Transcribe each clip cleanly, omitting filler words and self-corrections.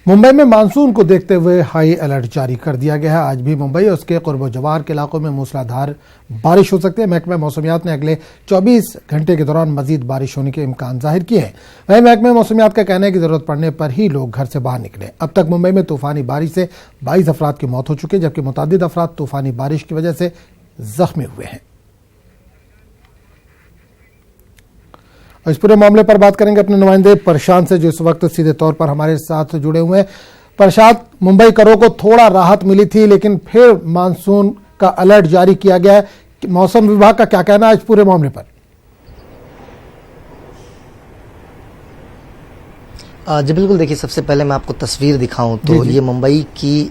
मुंबई में मानसून को देखते हुए हाई अलर्ट जारी कर दिया गया है। आज भी मुंबई और उसके कुर्ब जवार के इलाकों में मूसलाधार बारिश हो सकती है। महकमा मौसमियात ने अगले 24 घंटे के दौरान मजीद बारिश होने के इम्कान जाहिर किए हैं। वहीं महकमा मौसमियात का कहना है कि जरूरत पड़ने पर ही लोग घर से बाहर निकले। अब तक मुंबई में तूफानी बारिश से 22 अफराद की मौत हो चुकी है, जबकि मुतअद्दिद अफराद तूफानी बारिश की वजह से जख्मी हुए हैं। इस पूरे मामले पर बात करेंगे अपने नुमाइंदे प्रशांत से, जो इस वक्त सीधे तौर पर हमारे साथ जुड़े हुए हैं। प्रशांत, मुंबई करों को थोड़ा राहत मिली थी, लेकिन फिर मानसून का अलर्ट जारी किया गया है। मौसम विभाग का क्या कहना है इस पूरे मामले पर? जी बिल्कुल, देखिए सबसे पहले मैं आपको तस्वीर दिखाऊं तो ये मुंबई की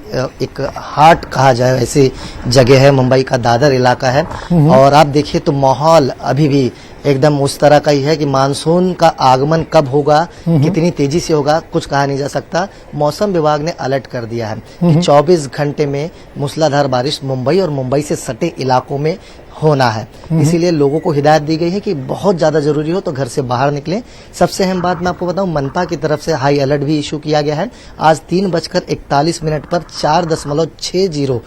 एक हार्ट कहा जाए ऐसे जगह है, मुंबई का दादर इलाका है। और आप देखिए तो माहौल अभी भी एकदम उस तरह का ही है कि मानसून का आगमन कब होगा, कितनी तेजी से होगा, कुछ कहा नहीं जा सकता। मौसम विभाग ने अलर्ट कर दिया है कि 24 घंटे में मूसलाधार बारिश मुंबई और मुंबई से सटे इलाकों में होना है। इसीलिए लोगों को हिदायत दी गई है कि बहुत ज्यादा जरूरी हो तो घर से बाहर निकलें। सबसे अहम बात मैं आपको बताऊं, मनपा की तरफ से हाई अलर्ट भी इशू किया गया है। आज 3:41 पर 4.60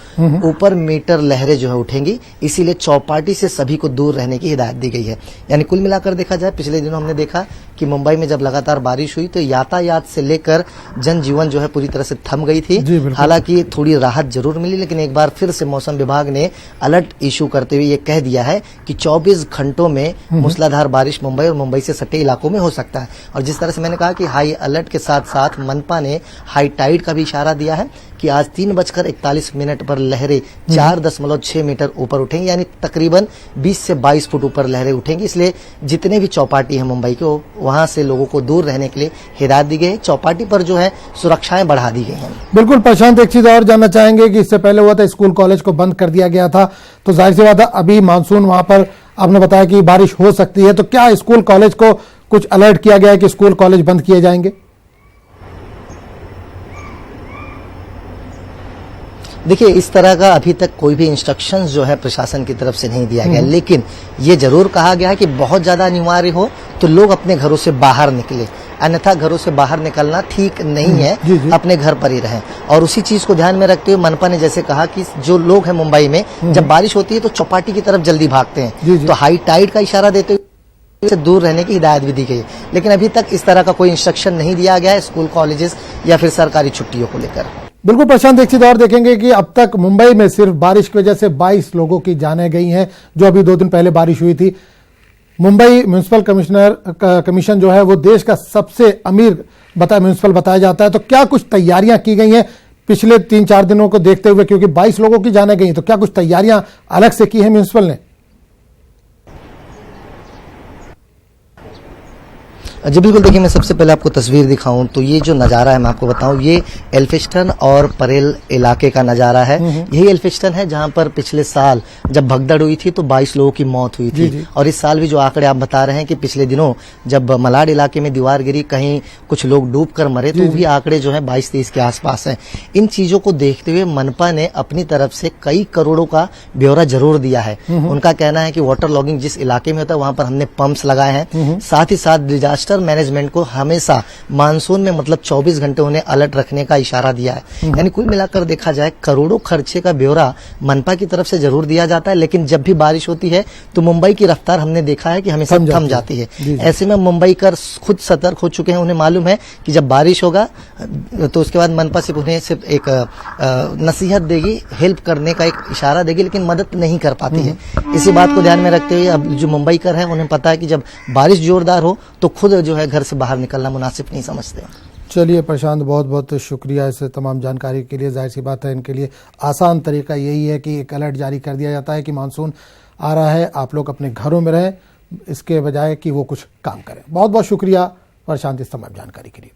ऊपर मीटर लहरें जो है उठेंगी, इसीलिए चौपाटी से सभी को दूर रहने की हिदायत दी गई है। यानी कुल मिलाकर देखा जाए, पिछले दिनों हमने देखा कि मुंबई में जब लगातार बारिश हुई तो यातायात से लेकर जनजीवन जो है पूरी तरह से थम गई थी। हालांकि थोड़ी राहत जरूर मिली, लेकिन एक बार फिर से मौसम विभाग ने अलर्ट इशू करते हुए कह दिया है कि 24 घंटों में मूसलाधार बारिश मुंबई और मुंबई से सटे इलाकों में हो सकता है। और जिस तरह से मैंने कहा कि हाई अलर्ट के साथ साथ मनपा ने हाई टाइड का भी इशारा दिया है कि आज 3:41 पर लहरें 4.6 मीटर ऊपर उठेंगी, यानी तकरीबन 20 से 22 फुट ऊपर लहरें उठेंगी। इसलिए जितने भी चौपाटी है मुंबई के, वहां से लोगों को दूर रहने के लिए हिदायत दी गई है। चौपाटी पर जो है सुरक्षाएं बढ़ा दी गई हैं। बिल्कुल प्रशांत, एक चीज और जानना चाहेंगे कि इससे पहले हुआ था स्कूल कॉलेज को बंद कर दिया गया था, तो जाहिर सी बात है अभी मानसून वहां पर आपने बताया कि बारिश हो सकती है, तो क्या स्कूल कॉलेज को कुछ अलर्ट किया गया है कि स्कूल कॉलेज बंद किए जाएंगे? देखिए, इस तरह का अभी तक कोई भी इंस्ट्रक्शंस जो है प्रशासन की तरफ से नहीं दिया गया, लेकिन ये जरूर कहा गया है कि बहुत ज्यादा अनिवार्य हो तो लोग अपने घरों से बाहर निकले, अन्यथा घरों से बाहर निकलना ठीक नहीं है। अपने घर पर ही रहें। और उसी चीज को ध्यान में रखते हुए मनपा ने जैसे कहा कि जो लोग हैं मुंबई में, जब बारिश होती है तो चौपाटी की तरफ जल्दी भागते हैं, तो हाई टाइड का इशारा देते हुए से दूर रहने की हिदायत भी दी गई है। लेकिन अभी तक इस तरह का कोई इंस्ट्रक्शन नहीं दिया गया है स्कूल कॉलेजेस या फिर सरकारी छुट्टियों को लेकर। बिल्कुल प्रशांत, एक चीज और देखेंगे कि अब तक मुंबई में सिर्फ बारिश की वजह से 22 लोगों की जानें गई हैं, जो अभी 2 दिन पहले बारिश हुई थी। मुंबई म्युनिसिपल कमीशन जो है वो देश का सबसे अमीर म्युनिसिपल बताया जाता है, तो क्या कुछ तैयारियां की गई हैं पिछले 3-4 दिनों को देखते हुए, क्योंकि 22 लोगों की जानें गई, तो क्या कुछ तैयारियां अलग से की है म्युनिसिपल ने? जी बिल्कुल, देखिए मैं सबसे पहले आपको तस्वीर दिखाऊं तो ये जो नज़ारा है मैं आपको बताऊं, ये एल्फिंस्टन और परेल इलाके का नज़ारा है। यही एल्फिंस्टन है जहां पर पिछले साल जब भगदड़ हुई थी तो 22 लोगों की मौत हुई थी। और इस साल भी जो आंकड़े आप बता रहे हैं कि पिछले दिनों जब मलाड इलाके में दीवार गिरी, कहीं कुछ लोग डूब कर मरे, तो भी आंकड़े जो है 22-23 के आसपास हैं। इन चीजों को देखते हुए मनपा ने अपनी तरफ से कई करोड़ों का ब्यौरा जरूर दिया है। उनका कहना है कि वाटर लॉगिंग जिस इलाके में होता है वहां पर हमने पंप्स लगाए हैं। साथ ही साथ डिजास्टर मैनेजमेंट को हमेशा मानसून में मतलब 24 घंटे उन्हें अलर्ट रखने का इशारा दिया है। यानी कुल मिलाकर देखा जाए करोड़ों खर्चे का ब्यौरा मनपा की तरफ से जरूर दिया जाता है, लेकिन जब भी बारिश होती है तो मुंबई की रफ्तार हमने देखा है कि हमेशा थम जाती है। ऐसे में मुंबई कर खुद सतर्क हो चुके हैं। उन्हें मालूम है कि जब बारिश होगा तो उसके बाद मनपा सिर्फ उन्हें सिर्फ एक नसीहत देगी, हेल्प करने का एक इशारा देगी, लेकिन मदद नहीं कर पाती है। इसी बात को ध्यान में रखते हुए अब जो मुंबई कर है उन्हें पता है कि जब बारिश जोरदार हो तो खुद जो है घर से बाहर निकलना मुनासिब नहीं समझते। चलिए प्रशांत, बहुत बहुत शुक्रिया इस तमाम जानकारी के लिए। जाहिर सी बात है इनके लिए आसान तरीका यही है कि एक अलर्ट जारी कर दिया जाता है कि मानसून आ रहा है, आप लोग अपने घरों में रहें, इसके बजाय कि वो कुछ काम करें। बहुत बहुत शुक्रिया प्रशांत इस तमाम जानकारी के लिए।